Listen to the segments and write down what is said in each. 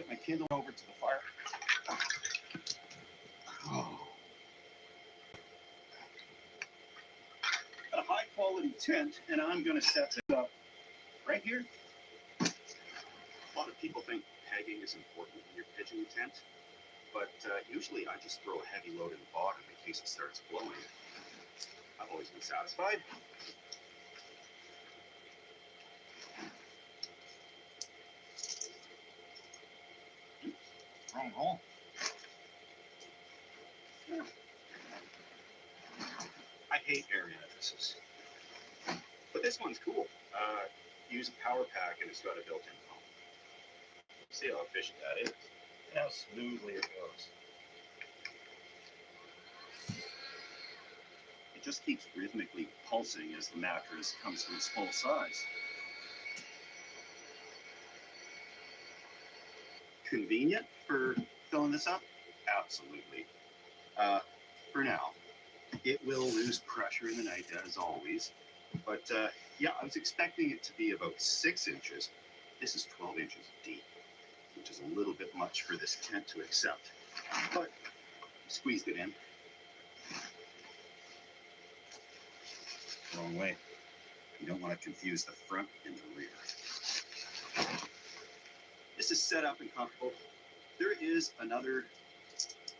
my Kindle over to the fire. Oh. Got a high quality tent, and I'm going to set this up right here. A lot of people think pegging is important when you're pitching a tent, but usually I just throw a heavy load in the bottom in case it starts blowing. I've always been satisfied. Wrong hole. I hate air mattresses, but this one's cool. Use a power pack and it's got a built-in pump. See how efficient that is and how smoothly it goes. It just keeps rhythmically pulsing as the mattress comes to its full size. Convenient for filling this up? Absolutely. For now. It will lose pressure in the night, as always. But yeah, I was expecting it to be about 6 inches. This is 12 inches deep, which is a little bit much for this tent to accept. But I squeezed it in. Wrong way. You don't want to confuse the front and the rear. This is set up and comfortable. There is another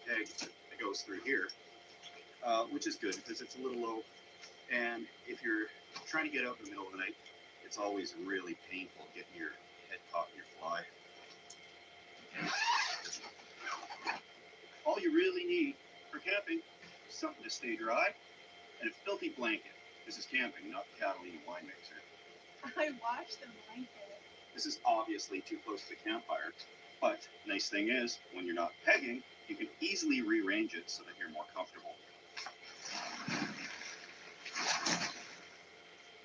peg that goes through here, which is good because it's a little low. And if you're trying to get out in the middle of the night, it's always really painful getting your head caught in your fly. All you really need for camping is something to stay dry and a filthy blanket. This is camping, not the Catalina wine mixer. I washed the blanket. This is obviously too close to the campfire, but nice thing is, when you're not pegging, you can easily rearrange it so that you're more comfortable.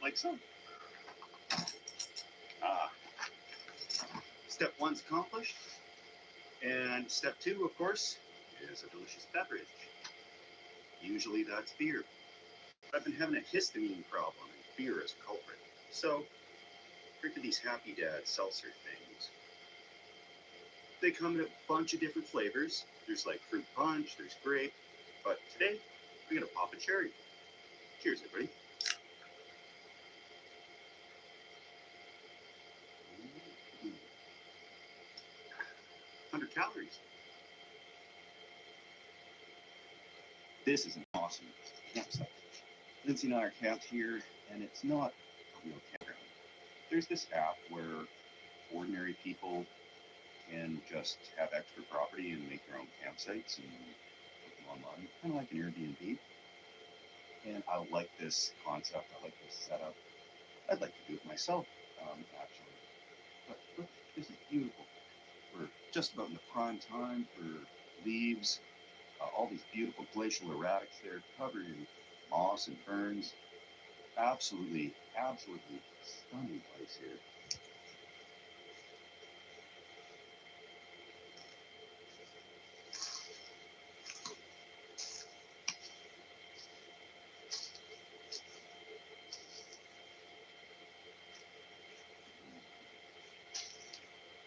Like so. Step 1's accomplished, and step 2, of course, is a delicious beverage. Usually that's beer. I've been having a histamine problem, and beer is a culprit. So, drink these Happy Dad seltzer things. They come in a bunch of different flavors. There's like fruit punch, there's grape, but today we're gonna pop a cherry. Cheers, everybody. 100 calories. This is an awesome campsite. Lindsay and I are camped here, and it's not a real campground. There's this app where ordinary people can just have extra property and make their own campsites and put them online, kind of like an Airbnb. And I like this concept. I like this setup. I'd like to do it myself, actually. But look, this is beautiful. We're just about in the prime time for leaves. All these beautiful glacial erratics there covered in moss and ferns. Absolutely, absolutely stunning place here.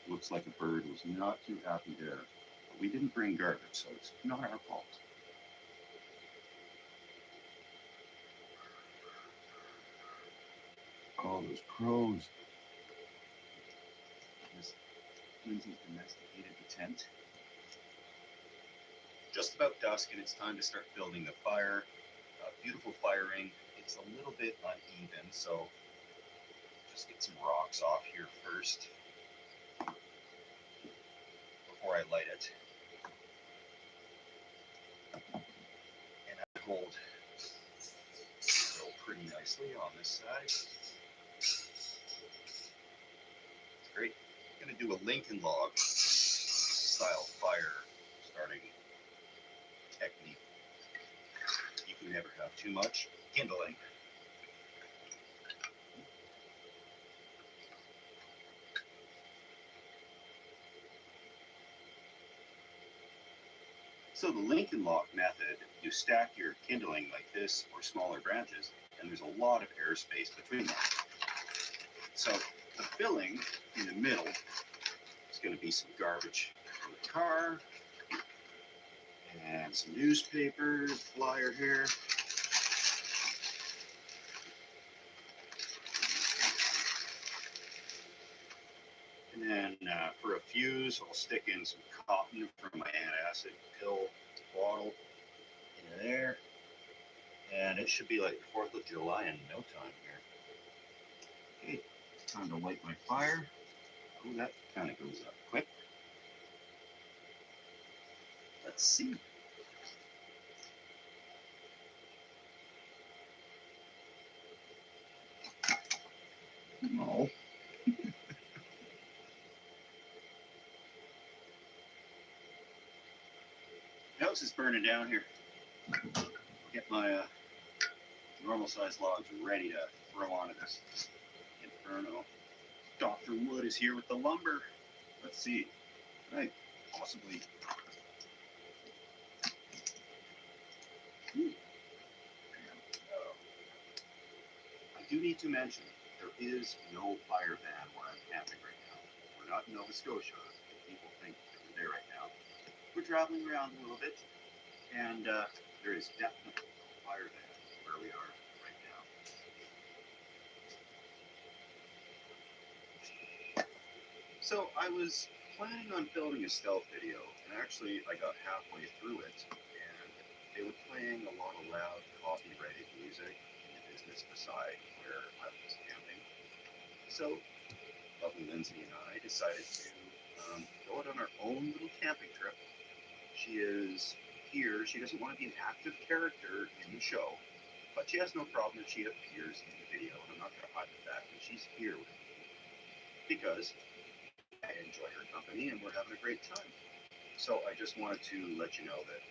Looks like a bird was not too happy there. But we didn't bring garbage, so it's not our fault. Oh, those crows. Lindsay's domesticated the tent. Just about dusk, and it's time to start building the fire. Beautiful firing. It's a little bit uneven, so just get some rocks off here first before I light it. And I hold it pretty nicely on this side. It's great. I'm going to do a Lincoln log style fire starting technique. You can never have too much kindling. So the Lincoln log method, you stack your kindling like this or smaller branches, and there's a lot of airspace between them. So the filling in the middle is going to be some garbage from the car and some newspaper, flyer here. And then for a fuse, I'll stick in some cotton from my antacid pill bottle into there. And it should be like 4th of July in no time here. Okay, time to light my fire. Oh, that kind of goes up quick. Let's see. Oh. House is burning down here. Get my normal size logs ready to throw onto this inferno. Dr. Wood is here with the lumber. Let's see. Right, possibly. I do need to mention there is no fire ban where I'm camping right now. We're not in Nova Scotia. People think that we're there right now. We're traveling around a little bit, and there is definitely no fire ban where we are right now. So I was planning on filming a stealth video, and actually I got halfway through it, and they were playing a lot of loud copyrighted music in the business beside where I was camping. So lovely Lindsay and I decided to go out on our own little camping trip. She is here. She doesn't want to be an active character in the show, but she has no problem if she appears in the video, and I'm not going to hide the fact that she's here with me because I enjoy her company and we're having a great time. So I just wanted to let you know that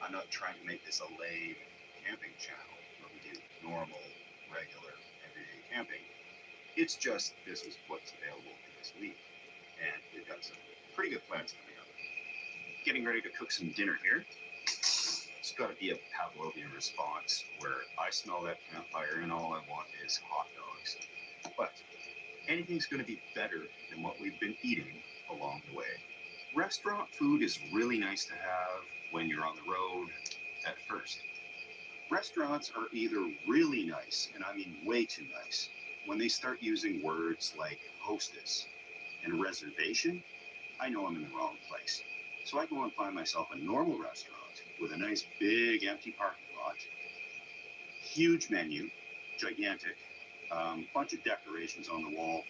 I'm not trying to make this a lame camping channel where we do normal, regular, everyday camping. It's just this is what's available in this week, and we've got some pretty good plans coming up. Getting ready to cook some dinner here. It's got to be a Pavlovian response where I smell that campfire and all I want is hot dogs. But anything's going to be better than what we've been eating along the way. Restaurant food is really nice to have when you're on the road at first. Restaurants are either really nice, and I mean way too nice, when they start using words like hostess and reservation. I know I'm in the wrong place. So I go and find myself a normal restaurant with a nice big empty parking lot, huge menu, gigantic, bunch of decorations on the wall,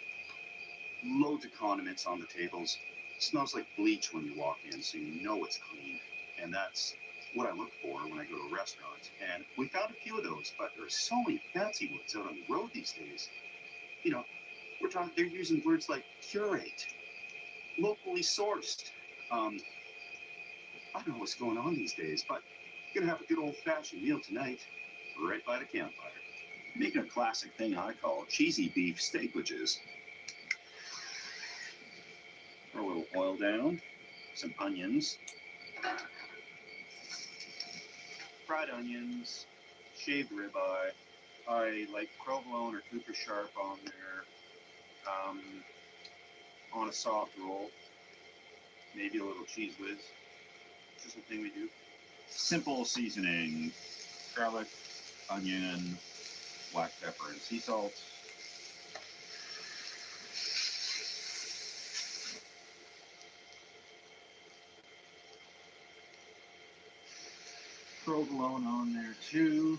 loads of condiments on the tables. Smells like bleach when you walk in, so you know it's clean. And that's what I look for when I go to a restaurant. And we found a few of those, but there's so many fancy ones out on the road these days. You know, they're using words like curate, locally sourced. I don't know what's going on these days, but you're gonna have a good old-fashioned meal tonight, right by the campfire. Making a classic thing I call cheesy beef steakages. Throw a little oil down, some onions, fried onions, shaved ribeye. I like provolone or Cooper Sharp on there, on a soft roll, maybe a little cheese whiz. Just a thing we do. Simple seasoning, garlic, onion, black pepper, and sea salt. Provolone on there too.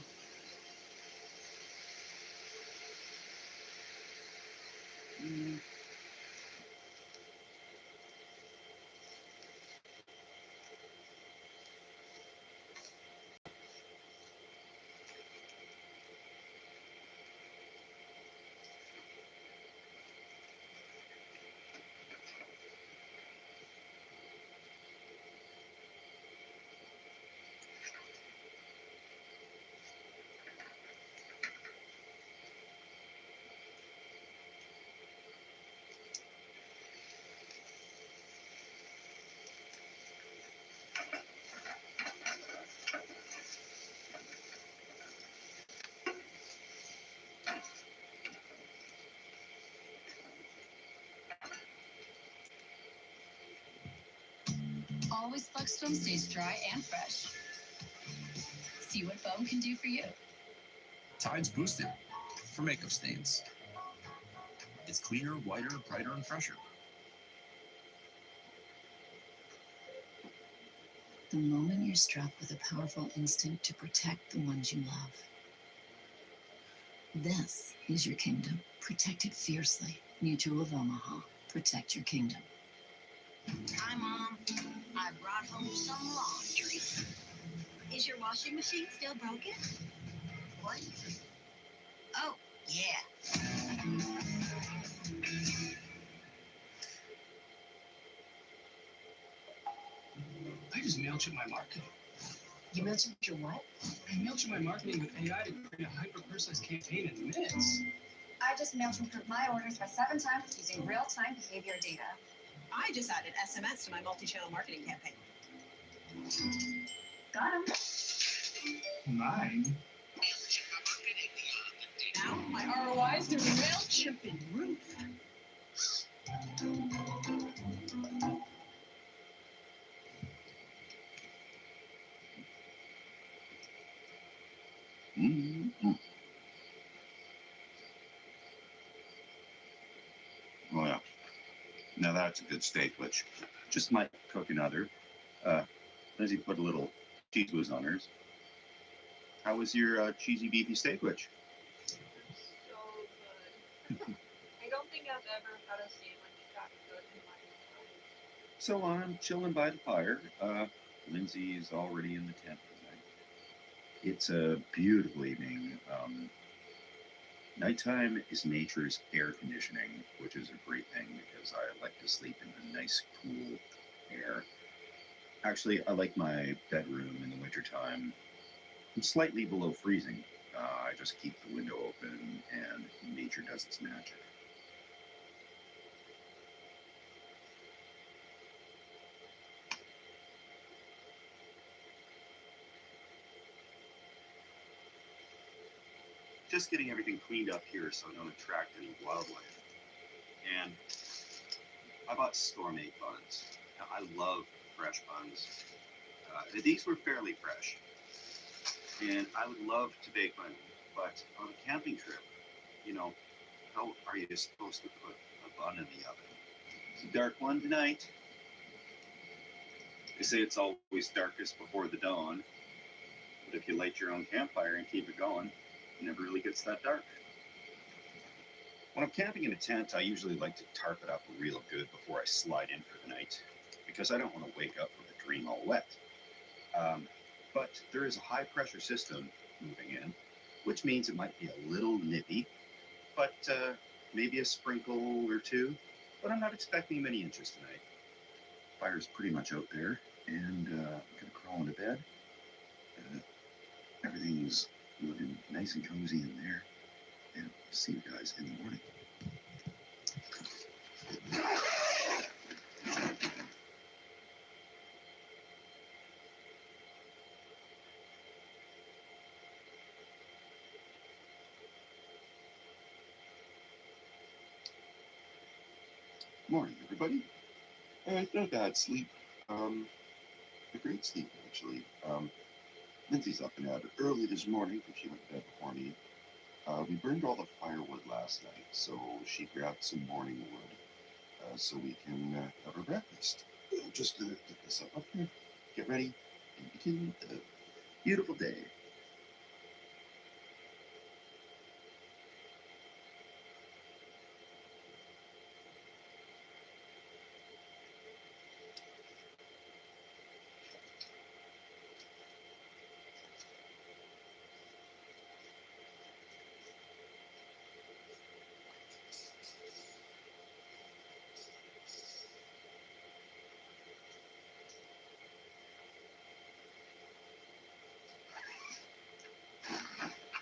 Always Flex Foam stays dry and fresh. See what foam can do for you. Tide's boosted for makeup stains. It's cleaner, whiter, brighter, and fresher. The moment you're struck with a powerful instinct to protect the ones you love. This is your kingdom. Protect it fiercely. Mutual of Omaha. Protect your kingdom. Hi, Mom. I brought home some laundry. Is your washing machine still broken? What? Oh, yeah. I just MailChimp my marketing. You mentioned your what? I MailChimp my marketing with AI to create a hyper-personalized campaign in minutes. I just MailChimp my orders by 7 times using real-time behavior data. I just added SMS to my multi-channel marketing campaign. Got him. Mine? Now my ROI is through MailChimp and roof. Mm-hmm. Oh yeah. Now that's a good steak, which just might cook another. Lindsay put a little cheese whiz on hers. How was your cheesy beefy steak, which? So good. I don't think I've ever had a sandwich that good in my life. So I'm chilling by the fire. Lindsay's already in the tent tonight. It's a beautiful evening. Nighttime is nature's air conditioning, which is a great thing because I like to sleep in the nice, cool air. Actually, I like my bedroom in the wintertime slightly below freezing. I just keep the window open and nature does its magic. Just getting everything cleaned up here so I don't attract any wildlife. And I bought store-made buns. Now, I love fresh buns. These were fairly fresh. And I would love to bake my own. But on a camping trip, how are you supposed to put a bun in the oven? It's a dark one tonight. They say it's always darkest before the dawn. But if you light your own campfire and keep it going, it never really gets that dark. When I'm camping in a tent, I usually like to tarp it up real good before I slide in for the night, because I don't want to wake up with a dream all wet. But there is a high pressure system moving in, which means it might be a little nippy, but maybe a sprinkle or two. But I'm not expecting many inches tonight. Fire's pretty much out there, and I'm gonna crawl into bed. Everything's looking nice and cozy in there, and I'll see you guys in the morning. Morning, everybody. It's not a bad sleep. A great sleep, actually. Lindsay's up and out early this morning because she went to bed before me. We burned all the firewood last night, so she grabbed some morning wood so we can have our breakfast. I'm just going to get this up here, get ready, and begin a beautiful day.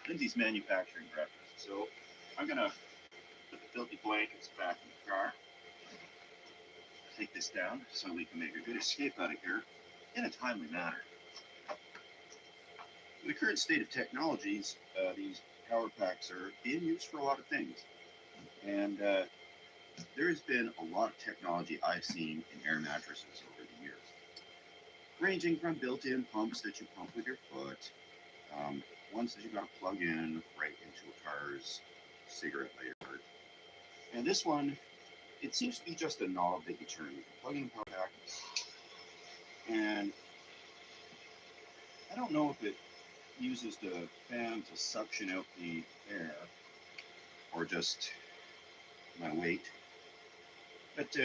Lindsay's manufacturing breakfast, so I'm gonna put the filthy blankets back in the car, take this down so we can make a good escape out of here in a timely manner. In the current state of technologies, these power packs are being used for a lot of things, and there has been a lot of technology I've seen in air mattresses over the years. ranging from built-in pumps that you pump with your foot, ones that you got to plug in right into a car's cigarette lighter. And this one, it seems to be just a knob that you turn. You can plug in the power pack, and I don't know if it uses the fan to suction out the air or just my weight, but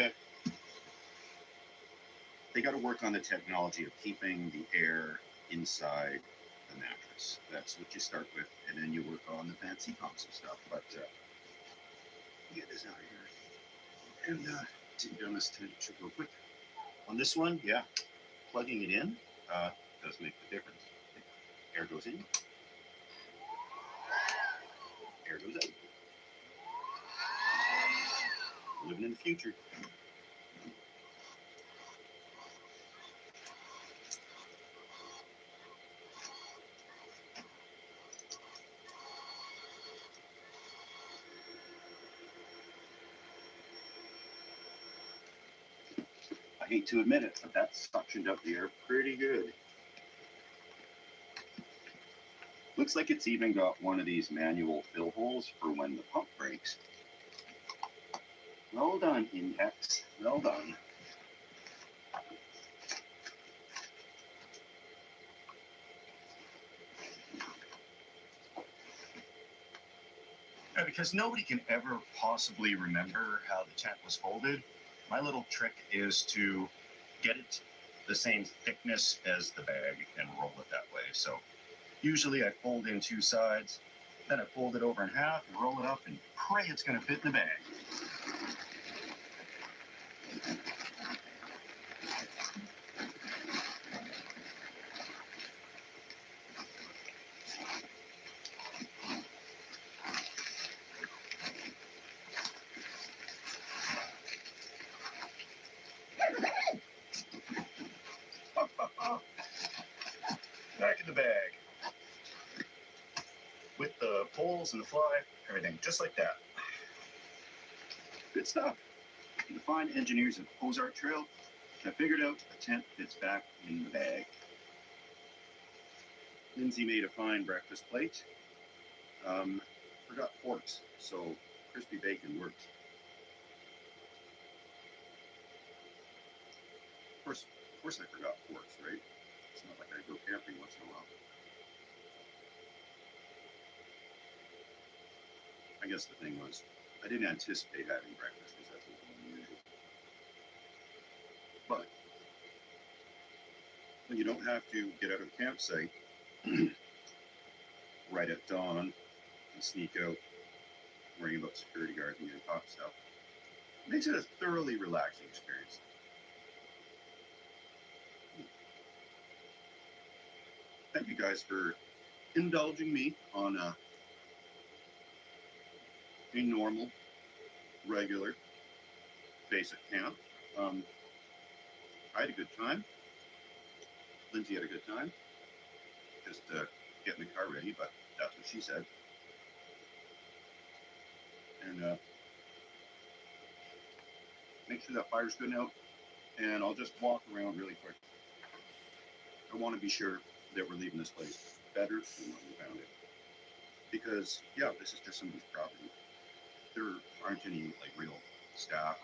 they got to work on the technology of keeping the air inside the mattress. That's what you start with, and then you work on the fancy pumps and stuff. But get this out of here and take down this temperature real quick. On this one, yeah, plugging it in does make the difference. Air goes in, air goes out. Living in the future. I hate to admit it, but that suctioned up the air pretty good. Looks like it's even got one of these manual fill holes for when the pump breaks. Well done, Index. Well done. Because nobody can ever possibly remember how the tent was folded, my little trick is to get it the same thickness as the bag and roll it that way. So usually I fold in two sides, then I fold it over in half and roll it up and pray it's going to fit in the bag. Back in the bag. With the poles and the fly, everything, just like that. Good stuff. The fine engineers of Ozark Trail have figured out a tent fits back in the bag. Lindsay made a fine breakfast plate. Forgot forks, so crispy bacon worked. Of course I forgot forks, right? It's not like I go camping once in a while. I guess the thing was, I didn't anticipate having breakfast because that's a little unusual. But when you don't have to get out of the campsite right at dawn and sneak out worrying about security guards and getting caught and stuff, it makes it a thoroughly relaxing experience. Thank you guys for indulging me on a normal, regular, basic camp. I had a good time. Lindsay had a good time. Just getting the car ready, but that's what she said. And make sure that fire's good out. And I'll just walk around really quick. I want to be sure that we're leaving this place better than when we found it. Because, yeah, this is just somebody's property. There aren't any like real staff